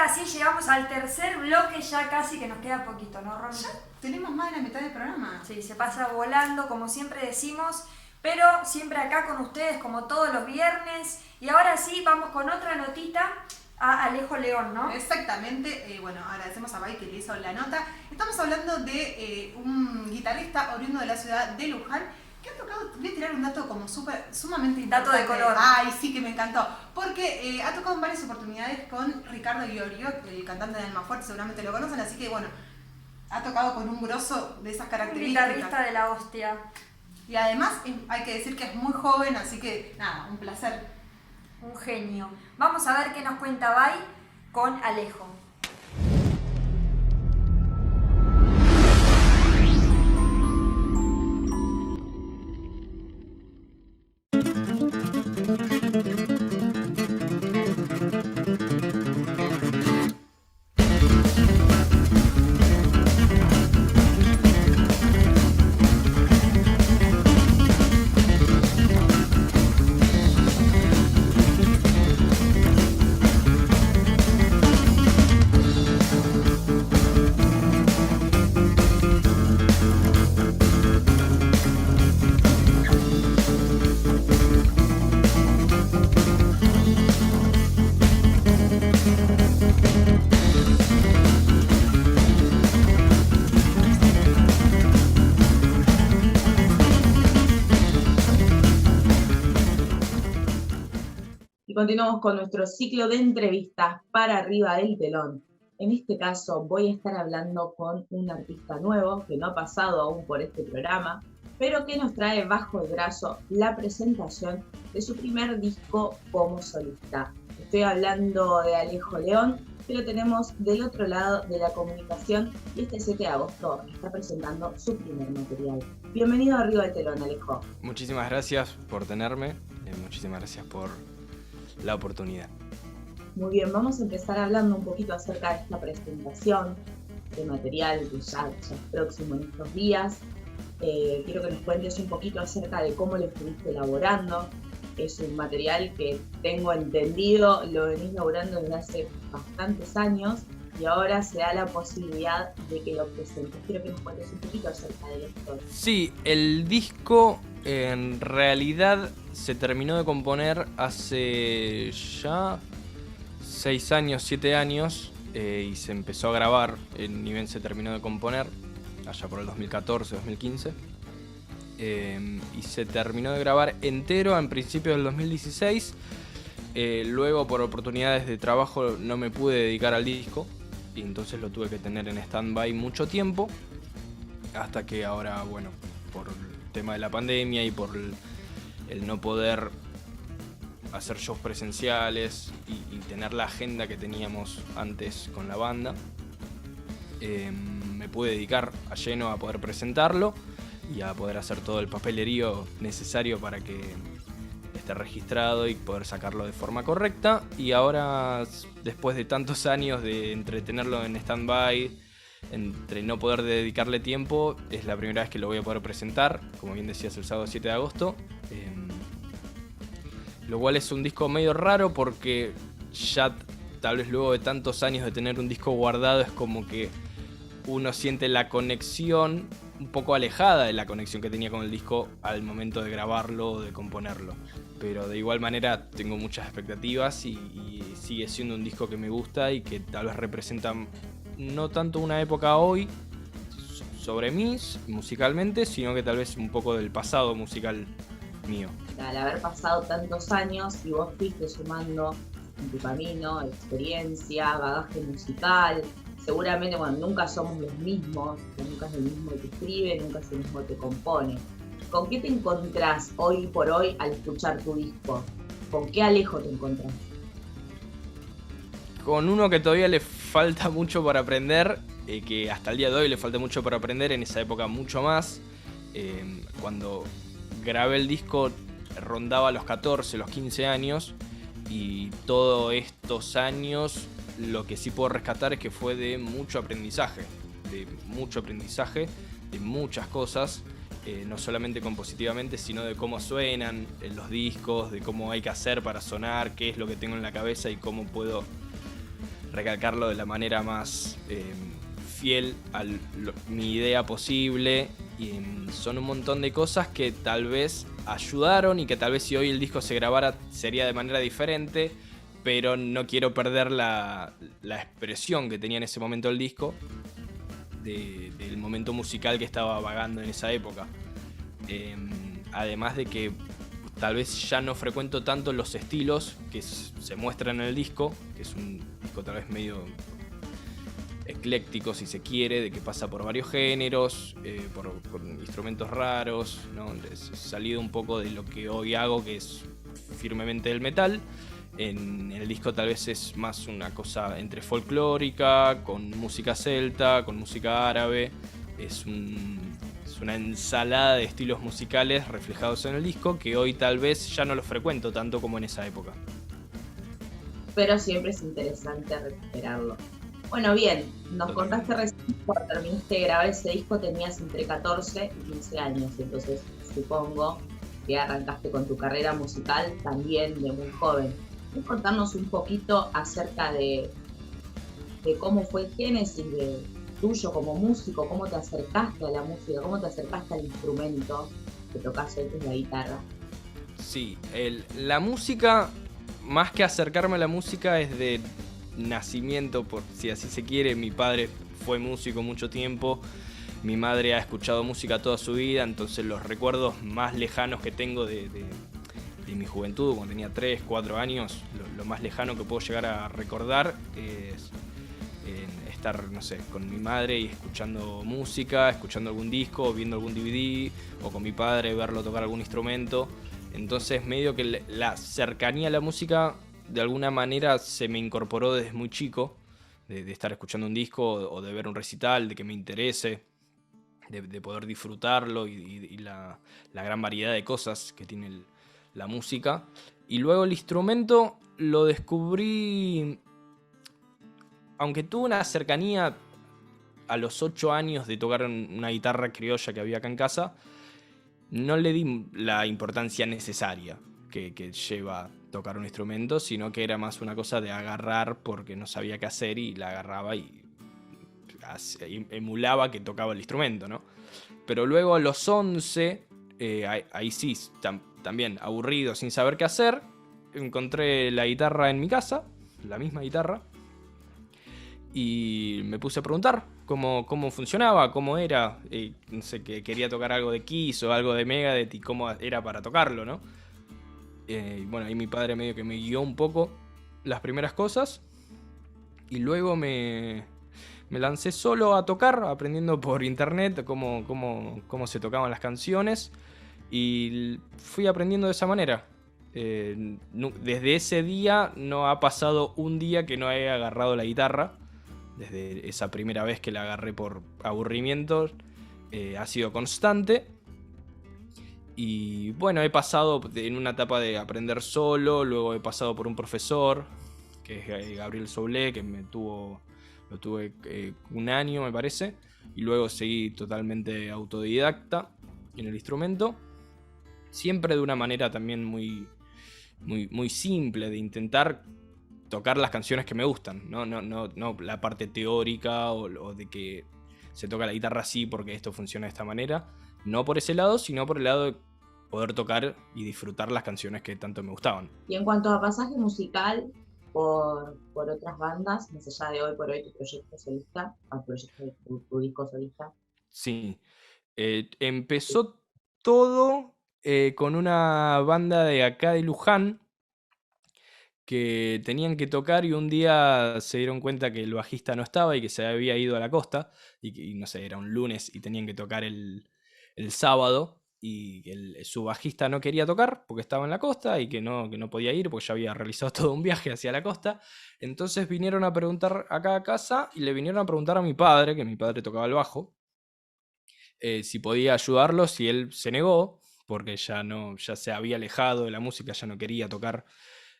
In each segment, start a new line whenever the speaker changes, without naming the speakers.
ahora sí llegamos al tercer bloque, ya casi que nos queda poquito, ¿no, Ron?
Ya tenemos más de la mitad del programa.
Sí, se pasa volando, como siempre decimos, pero siempre acá con ustedes, como todos los viernes. Y ahora sí, vamos con otra notita a Alejo León, ¿no?
Exactamente, bueno, agradecemos a Bai que le hizo la nota. Estamos hablando de un guitarrista oriundo de la ciudad de Luján, que ha tocado, voy a tirar un dato como sumamente importante.
Dato de color.
Ay, sí que me encantó, porque ha tocado en varias oportunidades con Ricardo Iorio, el cantante de Almafuerte, seguramente lo conocen, así que bueno, ha tocado con un grosso de esas
Un
características.
guitarrista de la hostia.
Y además hay que decir que es muy joven, así que nada, un placer.
Un genio. Vamos a ver qué nos cuenta Bai con Alejo.
Continuamos con nuestro ciclo de entrevistas para arriba del telón. En este caso voy a estar hablando con un artista nuevo que no ha pasado aún por este programa, pero que nos trae bajo el brazo la presentación de su primer disco como solista. Estoy hablando de Alejo León, pero tenemos del otro lado de la comunicación y este 7 de agosto está presentando su primer material. Bienvenido a Arriba del Telón, Alejo.
Muchísimas gracias por tenerme, muchísimas gracias por la oportunidad.
Muy bien, vamos a empezar hablando un poquito acerca de esta presentación de material que ya es próximo en estos días. Quiero que nos cuentes un poquito acerca de cómo lo estuviste elaborando. Es un material que tengo entendido, lo venís elaborando desde hace bastantes años y ahora se da la posibilidad de que lo presentes. Quiero que nos cuentes un poquito acerca de esto.
Sí, el disco en realidad se terminó de componer hace ya 6 años, 7 años y se empezó a grabar, ni bien se terminó de componer, allá por el 2014, 2015. Y se terminó de grabar entero en principio del 2016. Luego, por oportunidades de trabajo, no me pude dedicar al disco y entonces lo tuve que tener en stand-by mucho tiempo, hasta que ahora, bueno, por el tema de la pandemia y por el no poder hacer shows presenciales y tener la agenda que teníamos antes con la banda, me pude dedicar a lleno a poder presentarlo y a poder hacer todo el papelerío necesario para que esté registrado y poder sacarlo de forma correcta. Y ahora, después de tantos años de entretenerlo en stand-by, entre no poder dedicarle tiempo, es la primera vez que lo voy a poder presentar, como bien decías, el sábado 7 de agosto. Lo cual es un disco medio raro porque ya tal vez luego de tantos años de tener un disco guardado es como que uno siente la conexión un poco alejada de la conexión que tenía con el disco al momento de grabarlo o de componerlo. Pero de igual manera tengo muchas expectativas y sigue siendo un disco que me gusta y que tal vez representa no tanto una época hoy sobre mí musicalmente, sino que tal vez un poco del pasado musical mío.
Al haber pasado tantos años y vos fuiste sumando en tu camino experiencia, bagaje musical, seguramente, bueno, nunca somos los mismos, nunca es el mismo que escribe, nunca es el mismo que compone. ¿Con qué te encontrás hoy por hoy al escuchar tu disco? ¿Con qué Alejo te encontrás?
Con uno que todavía le falta mucho por aprender, que hasta el día de hoy le falta mucho por aprender, en esa época mucho más. Cuando grabé el disco rondaba los 14, los 15 años, y todos estos años lo que sí puedo rescatar es que fue de mucho aprendizaje, de muchas cosas, no solamente compositivamente, sino de cómo suenan los discos, de cómo hay que hacer para sonar, qué es lo que tengo en la cabeza y cómo puedo recalcarlo de la manera más fiel a mi idea posible. Y son un montón de cosas que tal vez ayudaron y que tal vez si hoy el disco se grabara sería de manera diferente, pero no quiero perder la expresión que tenía en ese momento el disco, del momento musical que estaba vagando en esa época. Además de que tal vez ya no frecuento tanto los estilos que se muestran en el disco, que es un disco tal vez medio ecléctico si se quiere, de que pasa por varios géneros, por instrumentos raros, ¿no? He salido un poco de lo que hoy hago, que es firmemente el metal. En el disco tal vez es más una cosa entre folclórica, con música celta, con música árabe. Es una ensalada de estilos musicales reflejados en el disco que hoy tal vez ya no los frecuento tanto como en esa época.
Pero siempre es interesante recuperarlo. Bueno, bien, nos contaste recién que cuando terminaste de grabar ese disco tenías entre 14 y 15 años, entonces supongo que arrancaste con tu carrera musical también de muy joven. ¿Puedes contarnos un poquito acerca de cómo fue el génesis tuyo como músico, cómo te acercaste a la música, cómo te acercaste al instrumento que tocas hoy, que es la guitarra?
Sí, la música, más que acercarme a la música, es de nacimiento, por si así se quiere. Mi padre fue músico mucho tiempo, mi madre ha escuchado música toda su vida, entonces los recuerdos más lejanos que tengo de mi juventud, cuando tenía 3, 4 años, lo más lejano que puedo llegar a recordar es estar, no sé, con mi madre y escuchando música, escuchando algún disco, viendo algún DVD, o con mi padre verlo tocar algún instrumento. Entonces medio que la cercanía a la música de alguna manera se me incorporó desde muy chico, de estar escuchando un disco o de ver un recital, de que me interese, de poder disfrutarlo y la gran variedad de cosas que tiene la música. Y luego el instrumento lo descubrí, aunque tuve una cercanía a los 8 años de tocar una guitarra criolla que había acá en casa, no le di la importancia necesaria que lleva tocar un instrumento, sino que era más una cosa de agarrar porque no sabía qué hacer y la agarraba y emulaba que tocaba el instrumento, ¿no? Pero luego a los 11, ahí sí, también aburrido, sin saber qué hacer, encontré la guitarra en mi casa, la misma guitarra, y me puse a preguntar cómo funcionaba, cómo era, no sé, que quería tocar algo de Kiss o algo de Megadeth y cómo era para tocarlo, ¿no? Bueno, ahí mi padre medio que me guió un poco las primeras cosas y luego me lancé solo a tocar, aprendiendo por internet cómo se tocaban las canciones y fui aprendiendo de esa manera. Desde ese día no ha pasado un día que no haya agarrado la guitarra. Desde esa primera vez que la agarré por aburrimiento, ha sido constante. Y bueno, he pasado en una etapa de aprender solo, luego he pasado por un profesor, que es Gabriel Soule, que lo tuve un año me parece, y luego seguí totalmente autodidacta en el instrumento, siempre de una manera también muy, muy, muy simple, de intentar tocar las canciones que me gustan, no la parte teórica o de que se toca la guitarra así porque esto funciona de esta manera, no por ese lado, sino por el lado de poder tocar y disfrutar las canciones que tanto me gustaban.
Y en cuanto a pasaje musical por otras bandas, más allá de hoy por hoy tu proyecto solista, o proyecto de tu disco solista.
Sí, empezó todo con una banda de acá de Luján que tenían que tocar y un día se dieron cuenta que el bajista no estaba y que se había ido a la costa y no sé, era un lunes y tenían que tocar el sábado y su bajista no quería tocar porque estaba en la costa y que no podía ir porque ya había realizado todo un viaje hacia la costa. Entonces vinieron a preguntar acá a casa y le vinieron a preguntar a mi padre, que mi padre tocaba el bajo, si podía ayudarlos, y él se negó porque ya se había alejado de la música, ya no quería tocar,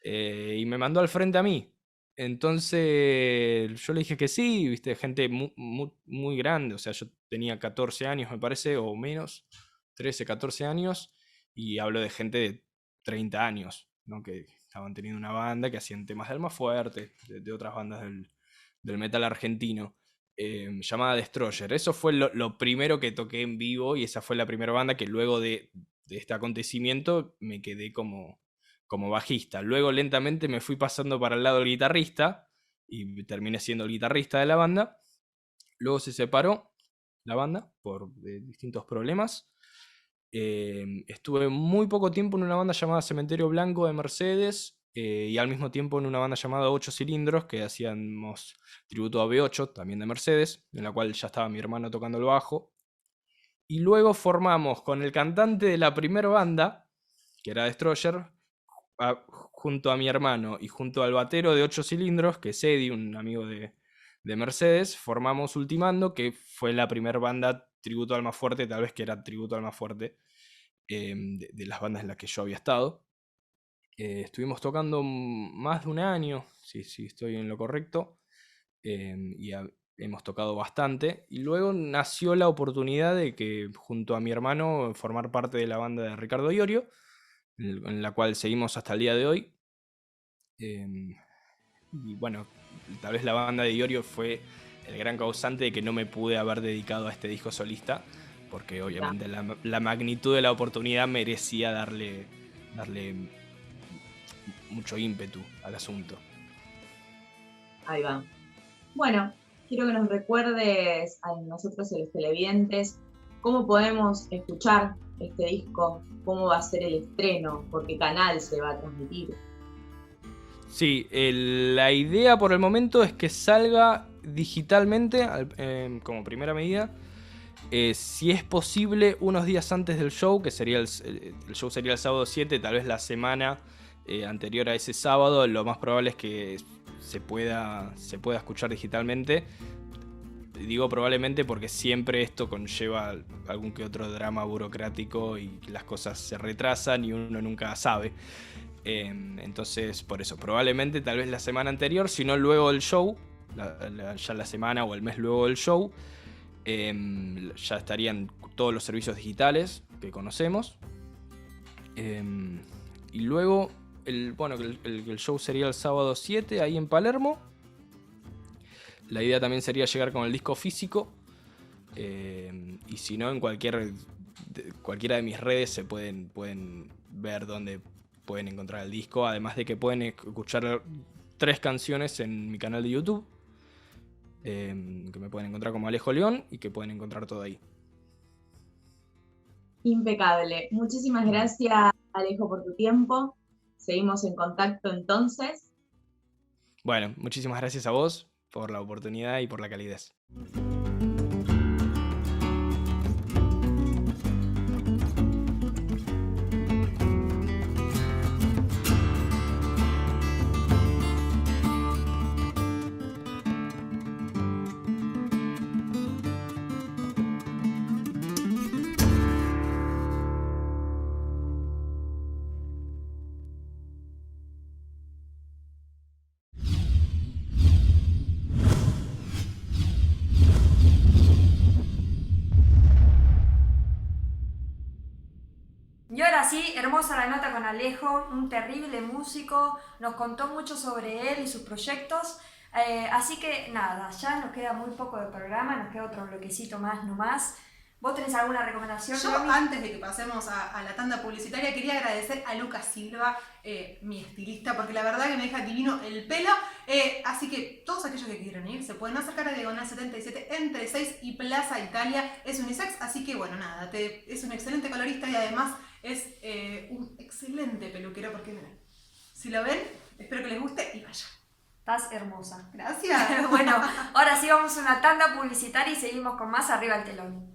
y me mandó al frente a mí. Entonces yo le dije que sí, viste, gente muy, muy, muy grande, o sea, yo tenía 14 años me parece, o menos, 13, 14 años, y hablo de gente de 30 años, ¿no? que estaban teniendo una banda que hacían temas de Almafuerte, de otras bandas del metal argentino, llamada Destroyer. Eso fue lo primero que toqué en vivo y esa fue la primera banda que luego de este acontecimiento me quedé como bajista. Luego lentamente me fui pasando para el lado del guitarrista y terminé siendo el guitarrista de la banda. Luego se separó la banda por distintos problemas. Estuve muy poco tiempo en una banda llamada Cementerio Blanco de Mercedes y al mismo tiempo en una banda llamada 8 Cilindros que hacíamos tributo a B8, también de Mercedes, en la cual ya estaba mi hermano tocando el bajo. Y luego formamos con el cantante de la primera banda, que era Destroyer, junto a mi hermano y junto al batero de 8 Cilindros, que es Eddie, un amigo de Mercedes, formamos Ultimando, que fue la primera banda tributo a Almafuerte, tal vez que era tributo a Almafuerte, de las bandas en las que yo había estado. Estuvimos tocando más de un año, si estoy en lo correcto, y hemos tocado bastante. Y luego nació la oportunidad de que junto a mi hermano formar parte de la banda de Ricardo Iorio, en la cual seguimos hasta el día de hoy. Y bueno, tal vez la banda de Iorio fue el gran causante de que no me pude haber dedicado a este disco solista, porque obviamente la magnitud de la oportunidad merecía darle mucho ímpetu al asunto.
Ahí va. Bueno, quiero que nos recuerdes a nosotros y a los televidentes cómo podemos escuchar este disco, cómo va a ser el estreno, por qué canal se va a transmitir.
Sí, la idea por el momento es que salga digitalmente como primera medida. Si es posible, unos días antes del show, que sería el show sería el sábado 7, tal vez la semana anterior a ese sábado, lo más probable es que se pueda escuchar digitalmente. Digo probablemente porque siempre esto conlleva algún que otro drama burocrático y las cosas se retrasan y uno nunca sabe. Entonces, por eso, probablemente tal vez la semana anterior, si no luego del show, ya la semana o el mes luego del show, ya estarían todos los servicios digitales que conocemos. Y luego, el show sería el sábado 7 ahí en Palermo. La idea también sería llegar con el disco físico. Y si no, en cualquiera de mis redes se pueden ver dónde pueden encontrar el disco. Además de que pueden escuchar 3 canciones en mi canal de YouTube. Que me pueden encontrar como Alejo León y que pueden encontrar todo ahí.
Impecable. Muchísimas gracias, Alejo, por tu tiempo. Seguimos en contacto entonces.
Bueno, muchísimas gracias a vos por la oportunidad y por la calidez.
Y ahora sí, hermosa la nota con Alejo, un terrible músico, nos contó mucho sobre él y sus proyectos, así que nada, ya nos queda muy poco de programa, nos queda otro bloquecito más nomás. ¿Vos tenés alguna recomendación?
Yo, antes de que pasemos a la tanda publicitaria, quería agradecer a Lucas Silva, mi estilista, porque la verdad que me deja divino el pelo. Así que todos aquellos que quieran ir se pueden acercar a Diagonal 77 entre 6 y Plaza Italia. Es unisex, así que bueno, nada, es un excelente colorista y además es un excelente peluquero, porque miren, si lo ven, espero que les guste y vaya.
Estás hermosa.
Gracias.
Bueno, ahora sí vamos a una tanda publicitaria y seguimos con más Arriba el Telón.